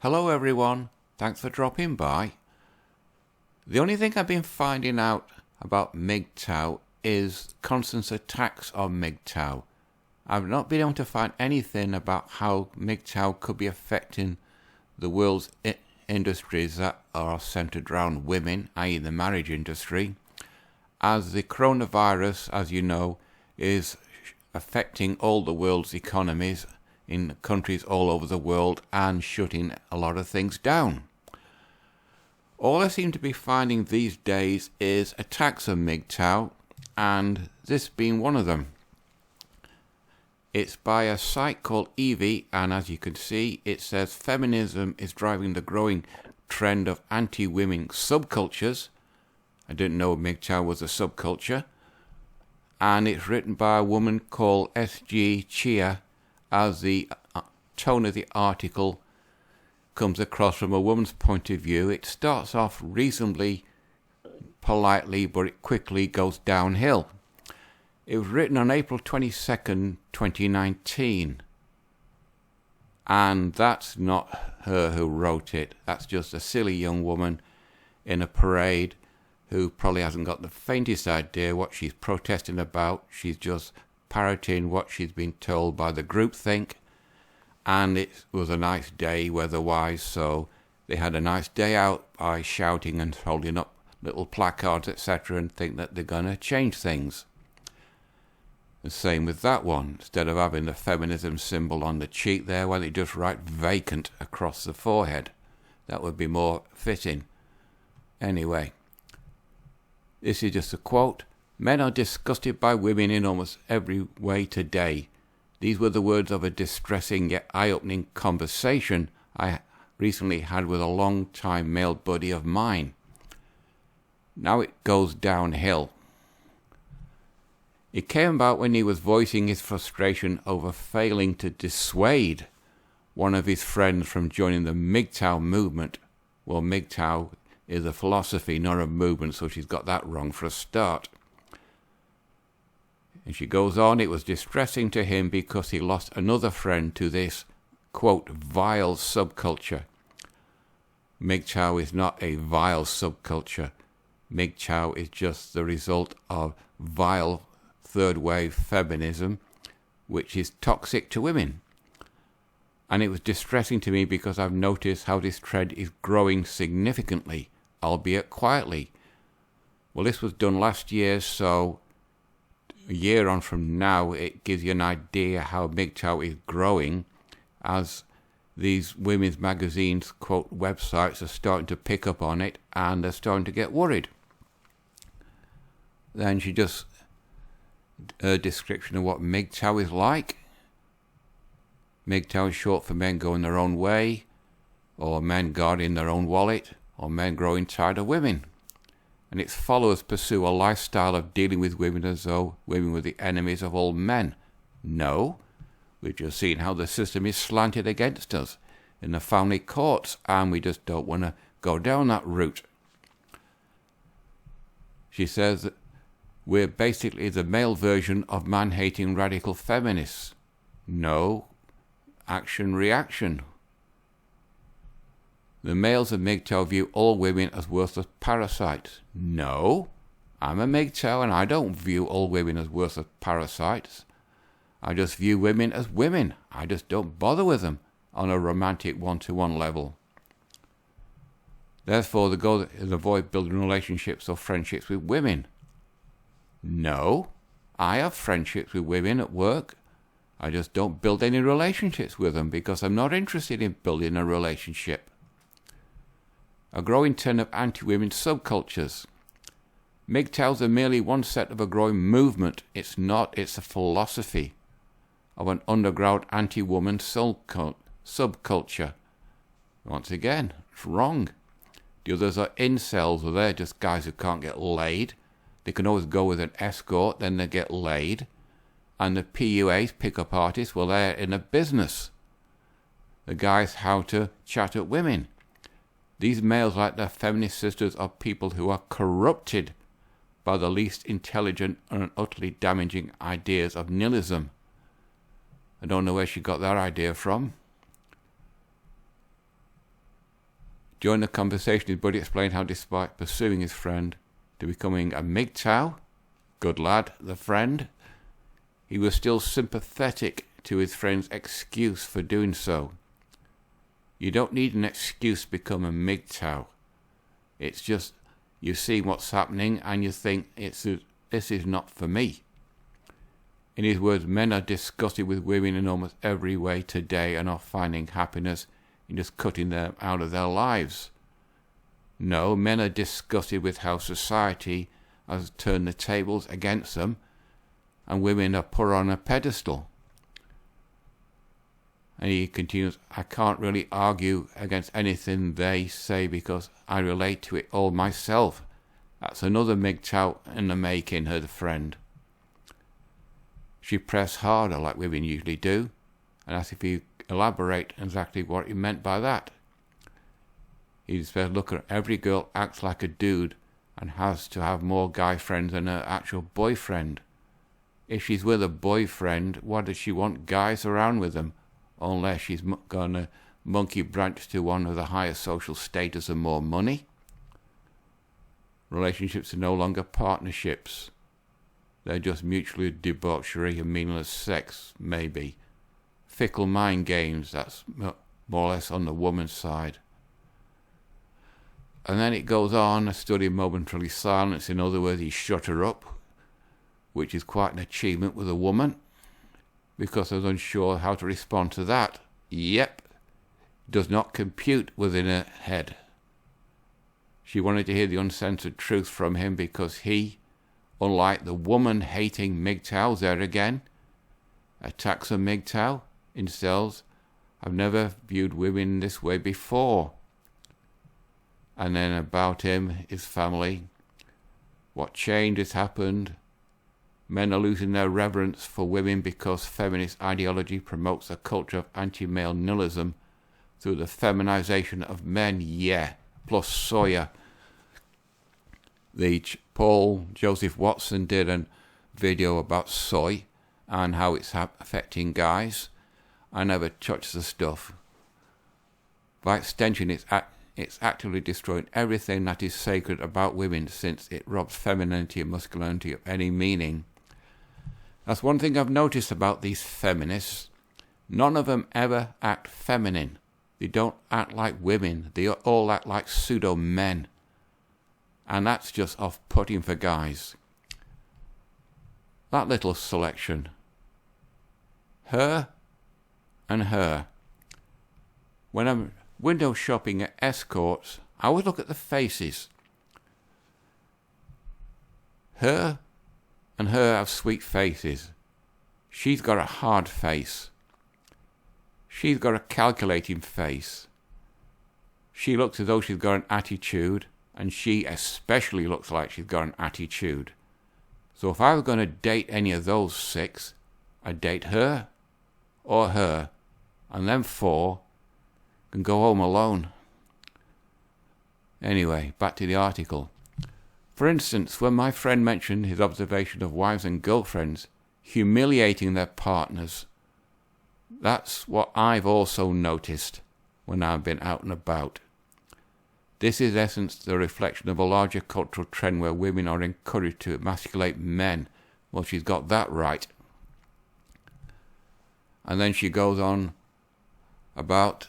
Hello everyone, thanks for dropping by. The only thing I've been finding out about MGTOW is constant attacks on MGTOW. I've not been able to find anything about how MGTOW could be affecting the world's industries that are centered around women, i.e. the marriage industry, as the coronavirus, as you know, is affecting all the world's economies in countries all over the world and shutting a lot of things down. All I seem to be finding these days is attacks on MGTOW, and this being one of them. It's by a site called Evie, and as you can see, it says feminism is driving the growing trend of anti-women subcultures. I didn't know MGTOW was a subculture. And it's written by a woman called S.G. Chia, as the tone of the article comes across from a woman's point of view. It starts off reasonably politely, but it quickly goes downhill. It was written on April 22nd, 2019. And that's not her who wrote it. That's just a silly young woman in a parade who probably hasn't got the faintest idea what she's protesting about. She's just parroting what she's been told by the groupthink. And it was a nice day weather-wise, so they had a nice day out by shouting and holding up little placards, etc., and think that they're going to change things. The same with that one. Instead of having the feminism symbol on the cheek there, why don't they just write vacant across the forehead? That would be more fitting. Anyway, this is just a quote. Men are disgusted by women in almost every way today. These were the words of a distressing yet eye-opening conversation I recently had with a long-time male buddy of mine. Now it goes downhill. It came about when he was voicing his frustration over failing to dissuade one of his friends from joining the MGTOW movement. Well, MGTOW is a philosophy, not a movement, so she's got that wrong for a start. And she goes on, it was distressing to him because he lost another friend to this, quote, vile subculture. MGTOW is not a vile subculture. MGTOW is just the result of vile third-wave feminism, which is toxic to women. And it was distressing to me because I've noticed how this trend is growing significantly, albeit quietly. Well, this was done last year, so a year on from now, it gives you an idea how MGTOW is growing as these women's magazines, quote, websites are starting to pick up on it and they're starting to get worried. Then she just, a description of what MGTOW is like. MGTOW is short for men going their own way, or men guarding their own wallet, or men growing tired of women. And its followers pursue a lifestyle of dealing with women as though women were the enemies of all men. No, we've just seen how the system is slanted against us in the family courts, and we just don't want to go down that route. She says that we're basically the male version of man-hating radical feminists. No, action-reaction. The males of MGTOW view all women as worthless parasites. No, I'm a MGTOW and I don't view all women as worthless parasites. I just view women as women. I just don't bother with them on a romantic one-to-one level. Therefore, the goal is avoid building relationships or friendships with women. No, I have friendships with women at work. I just don't build any relationships with them because I'm not interested in building a relationship. A growing trend of anti-women subcultures. MGTOWs are merely one set of a growing movement. It's not, it's a philosophy of an underground anti-woman subculture. Once again, it's wrong. The others are incels, or they're just guys who can't get laid. They can always go with an escort, then they get laid. And the PUAs, pick-up artists, well, they're in a business. The guys how to chat at women. These males, like their feminist sisters, are people who are corrupted by the least intelligent and utterly damaging ideas of nihilism. I don't know where she got that idea from. During the conversation, his buddy explained how despite pursuing his friend to becoming a MGTOW, good lad, the friend, he was still sympathetic to his friend's excuse for doing so. You don't need an excuse to become a MGTOW. It's just you see what's happening and you think this is not for me. In his words, men are disgusted with women in almost every way today and are finding happiness in just cutting them out of their lives. No, men are disgusted with how society has turned the tables against them and women are put on a pedestal. And he continues, I can't really argue against anything they say because I relate to it all myself. That's another MGTOW in the making, her friend. She pressed harder like women usually do and asked if he elaborate exactly what he meant by that. He said, look, every girl acts like a dude and has to have more guy friends than her actual boyfriend. If she's with a boyfriend, why does she want guys around with them? Unless she's going to monkey branch to one with a higher social status and more money. Relationships are no longer partnerships. They're just mutually debauchery and meaningless sex, maybe. Fickle mind games, that's more or less on the woman's side. And then it goes on, a study of momentary silence. In other words, he shut her up, which is quite an achievement with a woman, because I was unsure how to respond to that. Yep, does not compute within her head. She wanted to hear the uncensored truth from him because he, unlike the woman-hating MGTOWs there again, attacks a MGTOW, incels, I've never viewed women this way before. And then about him, his family, what change has happened. Men are losing their reverence for women because feminist ideology promotes a culture of anti-male nihilism through the feminization of men, yeah, plus Sawyer. The Paul Joseph Watson did a video about soy and how it's affecting guys. I never touched the stuff. By extension, it's actively destroying everything that is sacred about women since it robs femininity and masculinity of any meaning. That's one thing I've noticed about these feminists. None of them ever act feminine. They don't act like women. They all act like pseudo-men. And that's just off-putting for guys. That little selection. Her and her. When I'm window shopping at escorts, I always look at the faces. Her and her have sweet faces. She's got a hard face. She's got a calculating face. She looks as though she's got an attitude, and she especially looks like she's got an attitude. So if I was going to date any of those six, I'd date her, or her, and them four can go home alone. Anyway, back to the article. For instance, when my friend mentioned his observation of wives and girlfriends humiliating their partners, that's what I've also noticed when I've been out and about. This is in essence the reflection of a larger cultural trend where women are encouraged to emasculate men. Well, she's got that right. And then she goes on about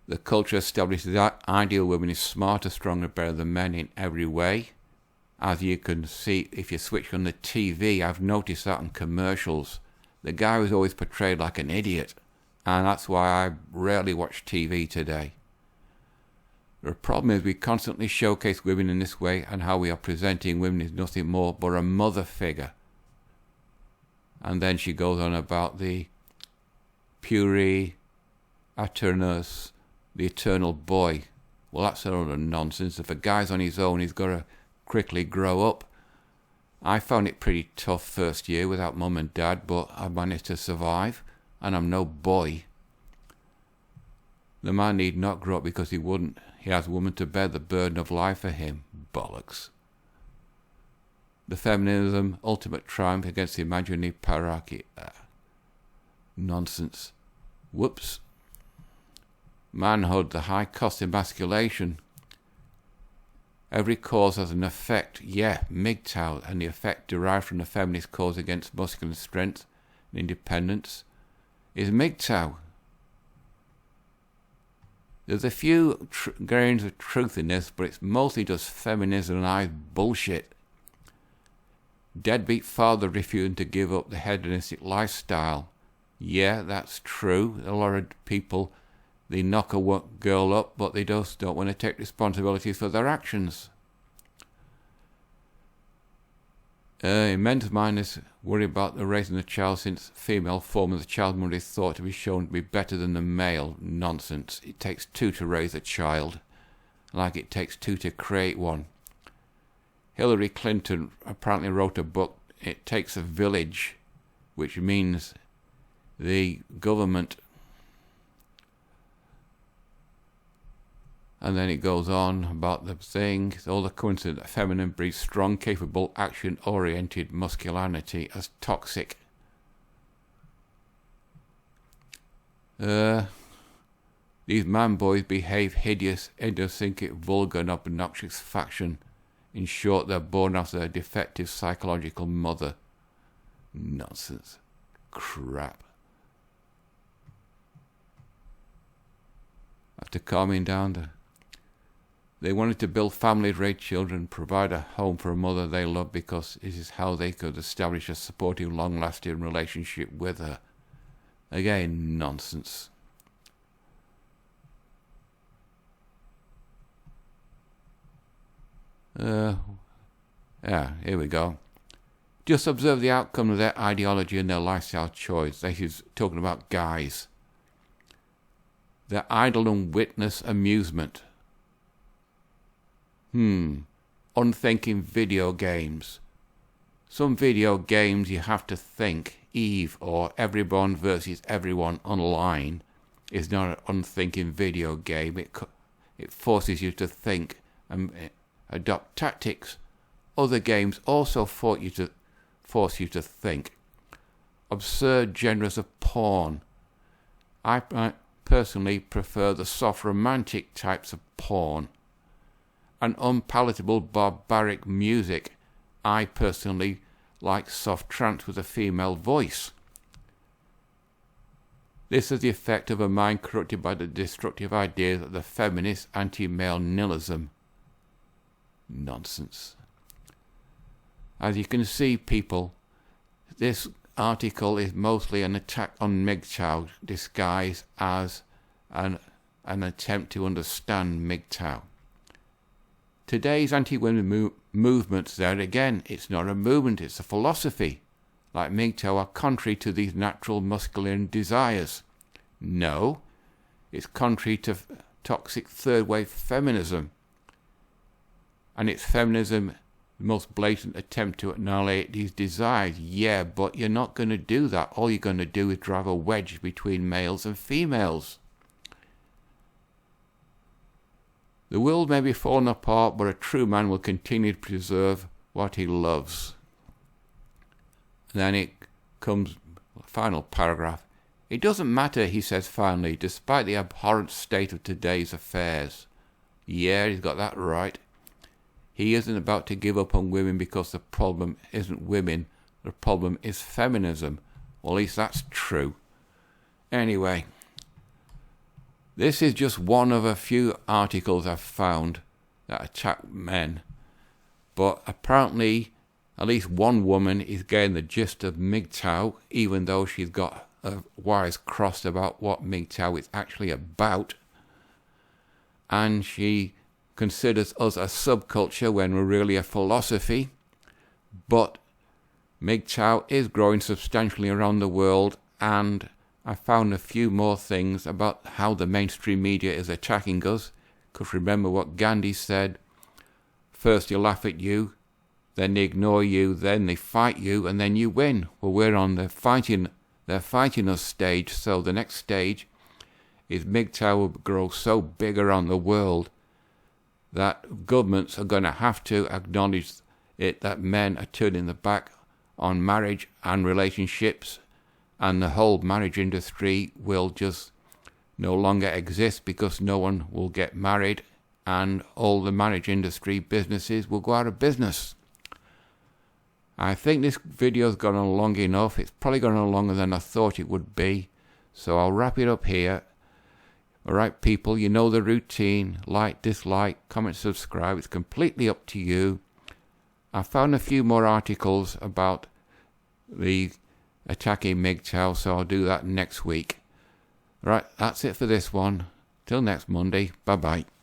the culture establishes that ideal woman is smarter, stronger, better than men in every way. As you can see, if you switch on the TV, I've noticed that in commercials. The guy was always portrayed like an idiot, and that's why I rarely watch TV today. The problem is we constantly showcase women in this way, and how we are presenting women is nothing more but a mother figure. And then she goes on about the puri aeternus, the eternal boy. Well, that's a lot of nonsense. If a guy's on his own, he's got to quickly grow up. I found it pretty tough first year without mum and dad, but I managed to survive, and I'm no boy. The man need not grow up because he wouldn't. He has a woman to bear the burden of life for him. Bollocks. The feminism, ultimate triumph against the imaginary patriarchy. Nonsense. Whoops. manhood, the high cost emasculation. Every cause has an effect. Yeah, MGTOW, and the effect derived from the feminist cause against muscular strength and independence is MGTOW. There's a few grains of truth in this, but it's mostly just feminismized bullshit. Deadbeat father refusing to give up the hedonistic lifestyle. Yeah, that's true. A lot of people, they knock a girl up, but they just don't want to take responsibility for their actions. In men's mind is worry about the raising the child, since female form of the child mother is thought to be shown to be better than the male. Nonsense. It takes two to raise a child, like it takes two to create one. Hillary Clinton apparently wrote a book, It Takes a Village, which means the government. And then it goes on about the thing, all the coincidence that feminine breeds strong, capable, action-oriented masculinity as toxic. These man-boys behave hideous, idiosyncratic, vulgar and obnoxious fashion. In short, they're born after a defective psychological mother. Nonsense. Crap. After calming down, they wanted to build families, raise children, provide a home for a mother they love, because this is how they could establish a supportive, long-lasting relationship with her. Again, nonsense. Here we go. Just observe the outcome of their ideology and their lifestyle choice. This is talking about guys. Their idle and witness amusement. Unthinking video games. Some video games you have to think. Eve or Everyone versus Everyone online is not an unthinking video game. It forces you to think and adopt tactics. Other games also force you to think. Absurd genres of porn. I personally prefer the soft romantic types of porn. And unpalatable barbaric music. I personally like soft trance with a female voice. This is the effect of a mind corrupted by the destructive ideas of the feminist anti-male nihilism. Nonsense. As you can see, people, this article is mostly an attack on MGTOW disguised as an attempt to understand MGTOW. Today's anti-women movements, there again, it's not a movement, it's a philosophy. Like MGTOW are contrary to these natural masculine desires. No, it's contrary to toxic third-wave feminism. And it's feminism, the most blatant attempt to annihilate these desires. Yeah, but you're not going to do that. All you're going to do is drive a wedge between males and females. The world may be falling apart, but a true man will continue to preserve what he loves. And then it comes, final paragraph. It doesn't matter, he says finally, despite the abhorrent state of today's affairs. Yeah, he's got that right. He isn't about to give up on women because the problem isn't women, the problem is feminism. Well, at least that's true. Anyway, this is just one of a few articles I've found that attack men. But apparently, at least one woman is getting the gist of MGTOW, even though she's got her wires crossed about what MGTOW is actually about. And she considers us a subculture when we're really a philosophy. But MGTOW is growing substantially around the world, and I found a few more things about how the mainstream media is attacking us. Because remember what Gandhi said, first they laugh at you, then they ignore you, then they fight you, and then you win. Well, we're on the fighting us stage, so the next stage is MGTOW will grow so big around the world that governments are going to have to acknowledge it, that men are turning their back on marriage and relationships, and the whole marriage industry will just no longer exist because no one will get married and all the marriage industry businesses will go out of business. I think this video's gone on long enough. It's probably gone on longer than I thought it would be. So I'll wrap it up here. Alright people, you know the routine. Like, dislike, comment, subscribe. It's completely up to you. I found a few more articles about the attacking MGTOW, so I'll do that next week. Right, that's it for this one. Till next Monday. Bye-bye.